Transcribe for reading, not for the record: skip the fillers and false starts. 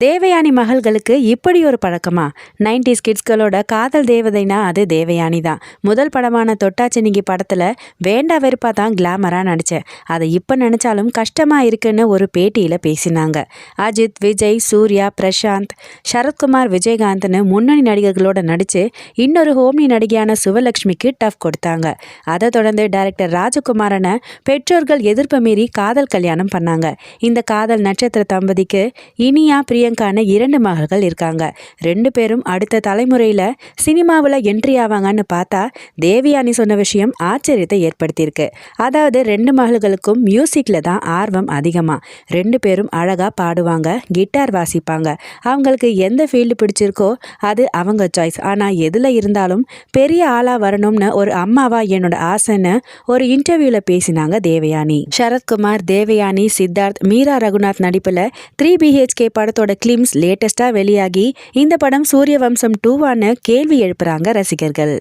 தேவயானி மகள்களுக்கு இப்படி ஒரு பழக்கமா? 90s கிட்ஸ்களோட காதல் தேவதைனா அது தேவயானி தான். முதல் படமான தொட்டாச்சினிங்கி படத்துல வேண்டா வெறுப்பா தான் கிளாமரா நடிச்சேன். அதை இப்ப நினைச்சாலும் கஷ்டமா இருக்குன்னு ஒரு பேட்டியில பேசினாங்க. அஜித், விஜய், சூர்யா, பிரசாந்த், சரத்குமார், விஜயகாந்த்னு முன்னணி நடிகர்களோட நடிச்சு இன்னொரு ஹோம்னி நடிகையான சுவலட்சுமிக்கு டஃப் கொடுத்தாங்க. அதை தொடர்ந்து டைரக்டர் ராஜகுமாரனை பெற்றோர்கள் எதிர்ப்பு மீறி காதல் கல்யாணம் பண்ணாங்க. இந்த காதல் நட்சத்திர தம்பதிக்கு இனியா, பிரியங்கான 2 மகள்கள் இருக்காங்க. 2 பேரும் அடுத்த தலைமுறையில சினிமாவில் என்ட்ரி ஆவாங்கன்னு பார்த்தா தேவயானி சொன்ன விஷயம் ஆச்சரியத்தை ஏற்படுத்தியிருக்கு. அதாவது 2 மகள்களுக்கும் மியூசிக்ல தான் ஆர்வம் அதிகமா. 2 பேரும் அழகா பாடுவாங்க, கிட்டார் வாசிப்பாங்க. அவங்களுக்கு எந்த ஃபீல்டு பிடிச்சிருக்கோ அது அவங்க சாய்ஸ். ஆனா எதுல இருந்தாலும் பெரிய ஆளா வரணும்னு ஒரு அம்மாவா என்னோட ஆசைன்னு ஒரு இன்டர்வியூல பேசினாங்க தேவயானி. சரத்குமார், தேவயானி, சித்தார்த், மீரா ரகுநாத் நடிப்புல 3 BHK படத்தோட கிளிம்ஸ் லேட்டஸ்டா வெளியாகி இந்த படம் சூரிய வம்சம் 2 கேள்வி எழுப்புறாங்க ரசிகர்கள்.